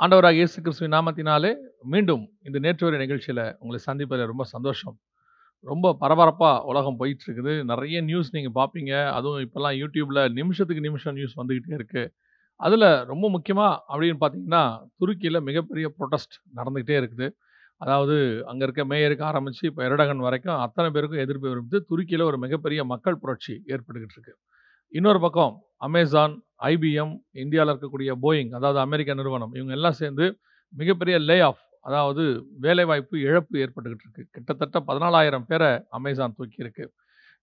ஆண்டவராகிய இயேசு கிறிஸ்துவின் நாமத்தினாலே மீண்டும் இந்த நேற்று வரை நிகழ்ச்சியில உங்களை சந்திப்பதில் ரொம்ப சந்தோஷம். ரொம்ப பரபரப்பா உலகம் போயிட்டு இருக்குது. நிறைய நியூஸ் நீங்க பார்ப்பீங்க. அதுவும் இப்பல்லாம் YouTubeல நிமிஷத்துக்கு நிமிஷம் நியூஸ் வந்துகிட்டே இருக்கு. அதுல ரொம்ப முக்கியமா அப்படின்னு பார்த்தீங்கன்னா, துருக்கியில மிகப்பெரிய புரொட்டஸ்ட் நடந்துகிட்டே இருக்குது. அதாவது அங்க இருக்க மேயருக்கு ஆரம்பிச்சு இப்ப எர்டகன் வரைக்கும் அத்தனை பேருக்கும் எதிர்ப்பு இருக்குது. துருக்கியில ஒரு மிகப்பெரிய மக்கள் புரட்சி ஏற்பட்டுக்கிட்டு இருக்கு. இன்னொரு பக்கம் அமேசான், ஐபிஎம், இந்தியால இருக்கக்கூடிய போயிங், அதாவது அமெரிக்க நிறுவனம், இவங்க எல்லாம் சேர்ந்து மிகப்பெரிய லே ஆஃப், அதாவது வேலைவாய்ப்பு இழப்பு ஏற்பட்டுக்கிட்டு இருக்கு. கிட்டத்தட்ட 14,000 பேரை அமேசான் தூக்கி இருக்கு.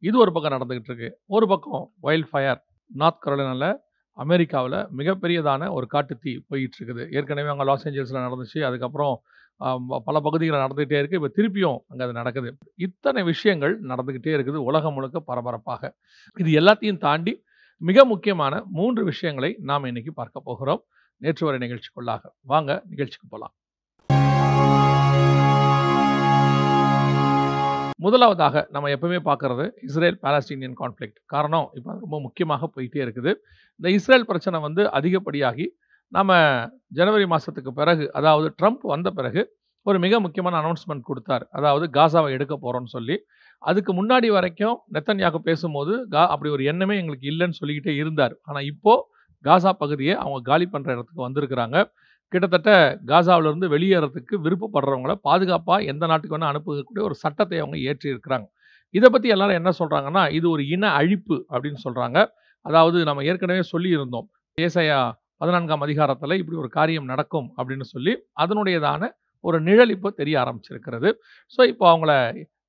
இது ஒரு பக்கம் நடந்துகிட்டு இருக்கு. ஒரு பக்கம் வைல்ட் ஃபயர், நார்த் கரோலினால அமெரிக்காவுல மிகப்பெரியதான ஒரு காட்டுத்தீ போயிட்டு இருக்குது. ஏற்கனவே அங்க லாஸ் ஏஞ்சல்ஸ்ல நடந்துச்சு. அதுக்கப்புறம் பல பகுதிகள்ல நடந்துகிட்டே இருக்கு. இப்ப திருப்பியும் அங்க அது நடக்குது. இத்தனை விஷயங்கள் நடந்துகிட்டே இருக்குது உலகம் முழுக்க பரபரப்பாக. இது எல்லாத்தையும் தாண்டி மிக முக்கியமான 3 விஷயங்களை நாம் இன்னைக்கு பார்க்க போகிறோம். நேற்று வரை நிகழ்ச்சிக்குள்ளாக. வாங்க நிகழ்ச்சிக்கு போலாம். முதலாவதாக நம்ம எப்பவுமே பார்க்கறது இஸ்ரேல் பாலஸ்தீனியன் கான்ஃப்ளிக்ட். காரணம் இப்ப ரொம்ப முக்கியமாக போயிட்டே இருக்குது. இந்த இஸ்ரேல் பிரச்சனை வந்து அதிகப்படியாகி நம்ம ஜனவரி மாசத்துக்கு பிறகு, அதாவது ட்ரம்ப் வந்த பிறகு ஒரு மிக முக்கியமான அனௌன்ஸ்மென்ட் கொடுத்தார். அதாவது காசாவை எடுக்க போறோம்னு சொல்லி. அதுக்கு முன்னாடி வரைக்கும் நெத்தன்யாகு பேசும்போது அப்படி ஒரு எண்ணமே எங்களுக்கு இல்லைன்னு சொல்லிக்கிட்டே இருந்தார். ஆனா இப்போ காசா பகுதியை அவங்க காலி பண்ற இடத்துக்கு வந்திருக்கிறாங்க. கிட்டத்தட்ட காசாவிலிருந்து வெளியேறதுக்கு விருப்பப்படுறவங்கள பாதுகாப்பா எந்த நாட்டுக்கு வேணா அனுப்பக்கூடிய ஒரு சட்டத்தை அவங்க ஏற்றி இருக்கிறாங்க. இதை பத்தி எல்லாரும் என்ன சொல்றாங்கன்னா, இது ஒரு இன அழிப்பு அப்படின்னு சொல்றாங்க. அதாவது நம்ம ஏற்கனவே சொல்லி இருந்தோம். ஏசாயா 14ஆம் அதிகாரத்துல இப்படி ஒரு காரியம் நடக்கும் அப்படின்னு சொல்லி அதனுடையதான ஒரு நிழல் இப்போ தெரிய ஆரம்பிச்சிருக்கிறது. ஸோ இப்போ அவங்கள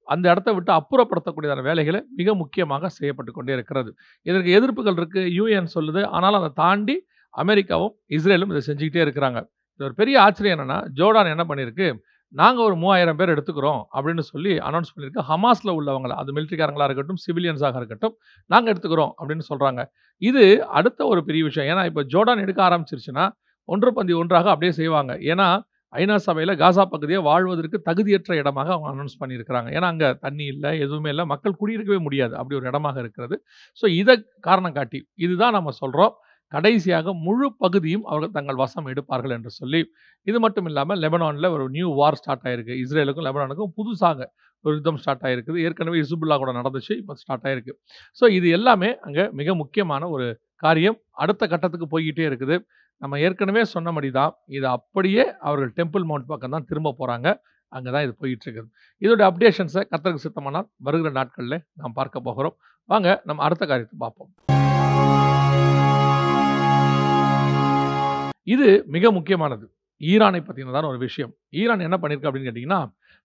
அந்த இடத்த விட்டு அப்புறப்படுத்தக்கூடியதான வேலைகளை மிக முக்கியமாக செய்யப்பட்டு கொண்டே இருக்கிறது. இதற்கு எதிர்ப்புகள் இருக்கு. யுஎன் சொல்லுது. ஆனாலும் அதை தாண்டி அமெரிக்காவும் இஸ்ரேலும் இதை செஞ்சுக்கிட்டே இருக்கிறாங்க. இது ஒரு பெரிய ஆச்சரியம் என்னன்னா, ஜோர்டான் என்ன பண்ணியிருக்கு, நாங்க ஒரு 3000 பேர் எடுத்துக்கிறோம் அப்படின்னு சொல்லி அனௌன்ஸ் பண்ணியிருக்கு. ஹமாஸ்ல உள்ளவங்கள, அது மிலிட்டரிக்காரங்களா இருக்கட்டும், சிவிலியன்ஸாக இருக்கட்டும், நாங்க எடுத்துக்கிறோம் அப்படின்னு சொல்றாங்க. இது அடுத்த ஒரு பெரிய விஷயம். ஏன்னா இப்ப ஜோர்டான் எடுக்க ஆரம்பிச்சிருச்சுன்னா ஒன்று பந்தி ஒன்றாக அப்படியே செய்வாங்க. ஏன்னா ஐநா சபையில காசா பகுதியை வாழ்வதற்கு தகுதியற்ற இடமாக அவங்க அனௌன்ஸ் பண்ணியிருக்கிறாங்க. ஏன்னா அங்க தண்ணி இல்லை, எதுவுமே இல்லை, மக்கள் குடியிருக்கவே முடியாது, அப்படி ஒரு இடமாக இருக்கிறது. ஸோ இதை காரணம் காட்டி இதுதான் நம்ம சொல்றோம், கடைசியாக முழு பகுதியும் அவர்கள் தங்கள் வசம் எடுப்பார்கள் என்று சொல்லி. இது மட்டும் இல்லாமல் லெபனான்ல ஒரு நியூ வார் ஸ்டார்ட் ஆயிருக்கு. இஸ்ரேலுக்கும் லெபனானுக்கும் புதுசாக ஒரு யுத்தம் ஸ்டார்ட் ஆயிருக்குது. ஏற்கனவே ஹிஸ்புல்லா கூட நடந்துச்சு, இப்போ ஸ்டார்ட் ஆயிருக்கு. ஸோ இது எல்லாமே அங்க மிக முக்கியமான ஒரு காரியம் அடுத்த கட்டத்துக்கு போய்கிட்டே இருக்குது. நம்ம ஏற்கனவே சொன்னபடி தான், இது அப்படியே அவர்கள் டெம்பிள் மவுண்ட் பக்கம் தான் திரும்ப போறாங்க. அங்கதான் இது போயிட்டு இருக்குது. இதோட அப்டேஷன்ஸை கர்த்தருக்கு சித்தமானால் வருகிற நாட்கள்ல நாம் பார்க்க போகிறோம். வாங்க நம்ம அடுத்த காரியத்தை பார்ப்போம். இது மிக முக்கியமானது. ஈரானை பத்தினதான ஒரு விஷயம். ஈரான் என்ன பண்ணிருக்கு அப்படின்னு கேட்டீங்கன்னா,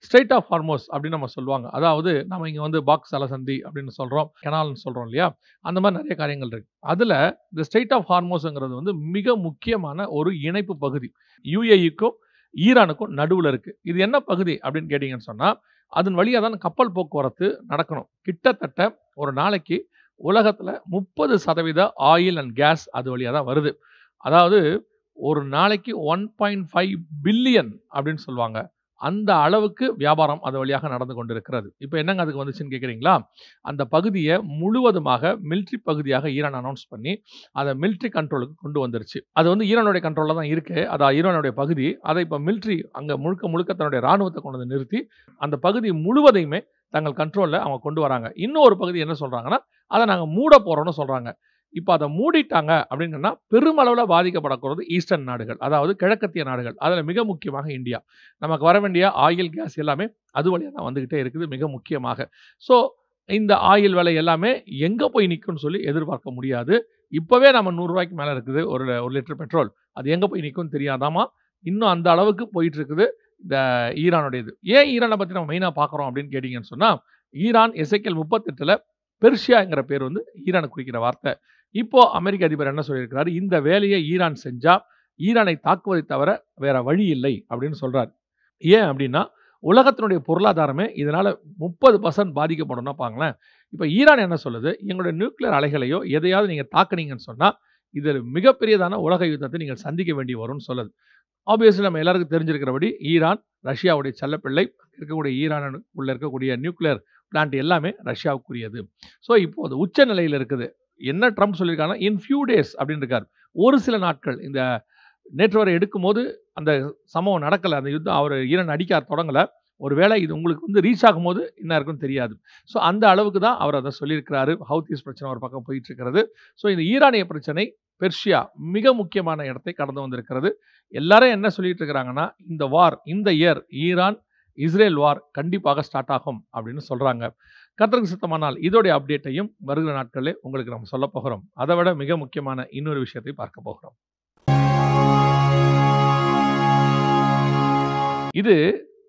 ஸ்ட்ரெய்ட் ஆஃப் ஹார்மோஸ் அப்படின்னு நம்ம சொல்லுவாங்க. அதாவது நம்ம இங்க வந்து பாக்ஸ் அலசந்தி அப்படின்னு சொல்றோம், கெனால்னு சொல்றோம் இல்லையா? அந்த மாதிரி நிறைய காரியங்கள் இருக்கு. அதுல இந்த ஸ்ட்ரெய்ட் ஆஃப் ஹார்மோஸ்ங்கிறது வந்து மிக முக்கியமான ஒரு இணைப்பு பகுதி. யுஏஇக்கும் ஈரானுக்கும் நடுவுல இருக்கு. இது என்ன பகுதி அப்படின்னு கேட்டீங்கன்னு சொன்னா, அதன் வழியா தான் கப்பல் போக்குவரத்து நடக்கணும். கிட்டத்தட்ட ஒரு நாளைக்கு உலகத்துல 30% ஆயில் அண்ட் கேஸ் அது வழியா தான் வருது. அதாவது ஒரு நாளைக்கு 1.5 பில்லியன் அப்படின்னு சொல்லுவாங்க. அந்த அளவுக்கு வியாபாரம் அது வழியாக நடந்து கொண்டிருக்கிறது. இப்ப என்னங்க அதுக்கு வந்துச்சுன்னு கேட்கிறீங்களா? அந்த பகுதியை முழுவதுமாக மிலிட்டரி பகுதியாக ஈரான் அனௌன்ஸ் பண்ணி அதை மிலிட்டரி கண்ட்ரோலுக்கு கொண்டு வந்துருச்சு. அது வந்து ஈரானுடைய கண்ட்ரோல்ல தான் இருக்கு. அது ஈரானுடைய பகுதி. அதை இப்ப மிலிட்டரி அங்க முழுக்க முழுக்க தன்னுடைய ராணுவத்தை கொண்டு வந்து நிறுத்தி அந்த பகுதி முழுவதையுமே தங்கள் கண்ட்ரோல்ல அவங்க கொண்டு வராங்க. இன்னும் ஒரு பகுதி என்ன சொல்றாங்கன்னா, அதை நாங்க மூட போறோம்னு சொல்றாங்க. இப்ப அதை மூடிட்டாங்க அப்படின்னா பெருமளவுல பாதிக்கப்படக்கூடாது ஈஸ்டர்ன் நாடுகள், அதாவது கிழக்கத்திய நாடுகள். அதுல மிக முக்கியமாக இந்தியா. நமக்கு வர வேண்டிய ஆயில், கேஸ் எல்லாமே அது வழியா தான் வந்துகிட்டே இருக்குது மிக முக்கியமாக. ஸோ இந்த ஆயில் விலை எல்லாமே எங்க போய் நிக்கும்னு சொல்லி எதிர்பார்க்க முடியாது. இப்பவே நம்ம ₹100 மேல இருக்குது ஒரு லிட்டர் பெட்ரோல். அது எங்க போய் நிக்கும்னு தெரியாதாமா. இன்னும் அந்த அளவுக்கு போயிட்டு இருக்குது இந்த ஈரானுடையது. ஏன் ஈரானை பத்தி நம்ம மெயினா பார்க்குறோம் அப்படின்னு கேட்டீங்கன்னு சொன்னா, ஈரான் எசேக்கியேல் 38ல பெர்ஷியாங்கிற பேர் வந்து ஈரானை குறிக்கிற வார்த்தை. இப்போ அமெரிக்க அதிபர் என்ன சொல்லியிருக்கிறாரு, இந்த வேலையை ஈரான் செஞ்சா ஈரானை தாக்குவதை தவிர வேற வழி இல்லை அப்படின்னு சொல்றாரு. ஏன் அப்படின்னா, உலகத்தினுடைய பொருளாதாரமே இதனால 30% பாதிக்கப்படும்னா பாங்களேன். இப்ப ஈரான் என்ன சொல்லுது, எங்களுடைய நியூக்ளியர் அலைகளையோ எதையாவது நீங்க தாக்குனீங்கன்னு சொன்னா, இதில் மிகப்பெரியதான உலக யுத்தத்தை நீங்கள் சந்திக்க வேண்டி வரும்னு சொல்லுது. ஆப்வியஸ்லி நம்ம எல்லாருக்கும் தெரிஞ்சிருக்கிறபடி ஈரான் ரஷ்யாவுடைய செல்லப்பிள்ளை. இருக்கக்கூடிய ஈரான் உள்ள இருக்கக்கூடிய நியூக்ளியர் பிளான்ட் எல்லாமே ரஷ்யாவுக்குரியது. ஸோ இப்போ அது உச்ச நிலையில் இருக்குது. என்ன ட்ரம்ப் சொல்லியிருக்காங்கன்னா, இன் ஃபியூ டேஸ் அப்படின்னு இருக்காரு. ஒரு சில நாட்கள், இந்த நேற்று வரை எடுக்கும்போது அந்த சம்பவம் நடக்கல. அந்த யுத்தம் அவரு ஈரான் அடிக்க தொடங்கல. ஒருவேளை இது உங்களுக்கு வந்து ரீச் ஆகும்போது என்ன இருக்குன்னு தெரியாது. ஸோ அந்த அளவுக்கு தான் அவர் அத சொல்லியிருக்கிறாரு. ஹவுதீஸ் பிரச்சனை ஒரு பக்கம் போயிட்டு இருக்கிறது. ஸோ இந்த ஈரானிய பிரச்சனை பெர்ஷியா மிக முக்கியமான இடத்தை கடந்து வந்திருக்கிறது. எல்லாரும் என்ன சொல்லிட்டு இருக்கிறாங்கன்னா, இந்த வார் இந்த இயர் ஈரான், இஸ்ரேல் வார் கண்டிப்பாக ஸ்டார்ட் ஆகும் அப்படின்னு சொல்றாங்க. கர்த்தருக்கு சித்தமானால் இதோடைய அப்டேட்டையும் வருகிற நாட்களிலே உங்களுக்கு நம்ம சொல்லப் போகிறோம். அதை விட மிக முக்கியமான இன்னொரு விஷயத்தை பார்க்க போகிறோம். இது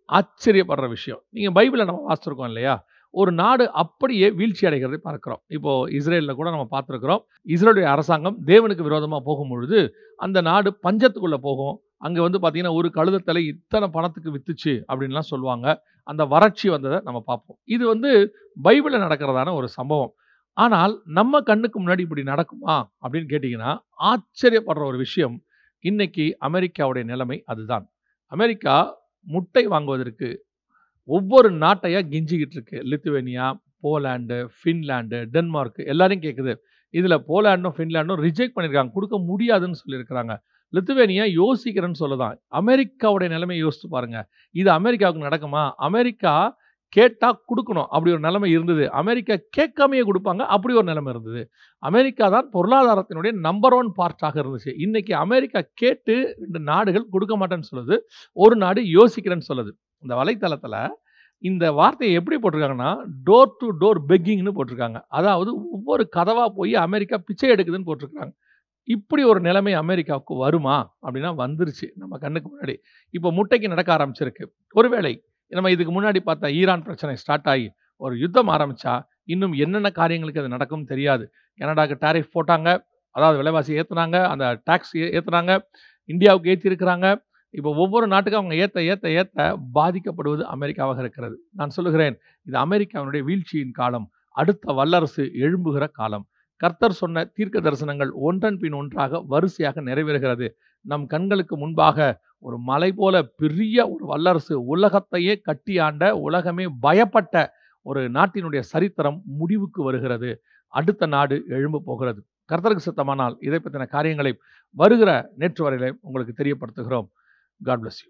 ஆச்சரியப்படுற விஷயம். நீங்க பைபிள்ல நம்ம வாசிச்சிருக்கோம் இல்லையா? ஒரு நாடு அப்படியே வீழ்ச்சி அடைகிறதை பார்க்கிறோம். இப்போ இஸ்ரேல்ல கூட நம்ம பார்த்திருக்கிறோம். இஸ்ரேலுடைய அரசாங்கம் தேவனுக்கு விரோதமா போகும்பொழுது, அந்த நாடு பஞ்சத்துக்குள்ள போகும். அங்க வந்து பார்த்தீங்கன்னா, ஒரு கழுத தலை இத்தன பணத்துக்கு வித்துச்சு அப்படின்லாம் சொல்லுவாங்க. அந்த வறட்சி வந்தத நம்ம பார்ப்போம். இது வந்து பைபிள்ல நடக்கிறதான ஒரு சம்பவம். ஆனால் நம்ம கண்ணுக்கு முன்னாடி இப்படி நடக்குமா அப்படின்னு கேட்டீங்கன்னா, ஆச்சரியப்படுற ஒரு விஷயம், இன்னைக்கு அமெரிக்காவுடைய நிலைமை அதுதான். அமெரிக்கா முட்டை வாங்குவதற்கு ஒவ்வொரு நாட்டையா கெஞ்சிக்கிட்டு இருக்கு. லித்துவேனியா, போலாந்து, ஃபின்லாந்து, டென்மார்க் எல்லாரையும் கேட்குது. இதுல போலாண்டும், ஃபின்லாண்டும் ரிஜெக்ட் பண்ணியிருக்காங்க. குடுக்க முடியாதுன்னு சொல்லியிருக்கிறாங்க. லித்துவேனியா யோசிக்கிறேன்னு சொல்லுதாம். அமெரிக்காவுடைய நிலைமைய யோசிச்சு பாருங்க. இது அமெரிக்காவுக்கு நடக்குமா? அமெரிக்கா கேட்டா குடுக்கணும். அப்படி ஒரு நிலைமை இருந்தது. அமெரிக்கா கேட்காமயே குடுப்பாங்க. அப்படி ஒரு நிலைமை இருந்தது. அமெரிக்கா தான் பொருளாதாரத்தினுடைய நம்பர் 1 பார்ட்டாக இருந்துச்சு. இன்னைக்கு அமெரிக்கா கேட்டு 2 நாடுகள் குடுக்க மாட்டேன்னு சொல்லுது. ஒரு நாடு யோசிக்கிறேன்னு சொல்லுது. இந்த வலைத்தளத்தில இந்த வார்த்தைய எப்படி போட்டிருக்காங்கன்னா, டோர் டூ டோர் பெக்கிங்ன்னு போட்டிருக்காங்க. அதாவது ஒவ்வொரு கதவா போய் அமெரிக்கா பிச்சை எடுக்குதுன்னு போட்டிருக்காங்க. இப்படி ஒரு நிலைமை அமெரிக்காவுக்கு வருமா? அப்படின்னா வந்துருச்சு நம்ம கண்ணுக்கு முன்னாடி. இப்போ முட்டைக்கு நடக்க ஆரம்பிச்சிருக்கு. ஒருவேளை நம்ம இதுக்கு முன்னாடி பார்த்த ஈரான் பிரச்சனை ஸ்டார்ட் ஆயி ஒரு யுத்தம் ஆரம்பிச்சா, இன்னும் என்னென்ன காரியங்களுக்கு அது நடக்கும்னு தெரியாது. கனடாக்கு டாரிஃப் போட்டாங்க. அதாவது விலைவாசி ஏத்துனாங்க. அந்த டாக்ஸ் ஏத்துனாங்க. இந்தியாவுக்கு ஏத்தியிருக்கிறாங்க. இப்போ ஒவ்வொரு நாட்டுக்கும் அவங்க ஏத்த பாதிக்கப்படுவது அமெரிக்காவாக இருக்கிறது. நான் சொல்லுகிறேன், இது அமெரிக்காவினுடைய வீழ்ச்சியின் காலம். அடுத்த வல்லரசு எழும்புகிற காலம். கர்த்தர் சொன்ன தீர்க்க தரிசனங்கள் ஒன்றன் பின் ஒன்றாக வரிசையாக நிறைவேறுகிறது. நம் கண்களுக்கு முன்பாக ஒரு மலை போல பெரிய ஒரு வல்லரசு, உலகத்தையே கட்டி ஆண்ட, உலகமே பயப்பட்ட ஒரு நாட்டினுடைய சரித்திரம் முடிவுக்கு வருகிறது. அடுத்த நாடு எழும்ப போகிறது. கர்த்தருக்கு சித்தமானால் இதை பற்றின காரியங்களை வருகிற நேற்று வரையிலே உங்களுக்கு தெரியப்படுத்துகிறோம். God bless you.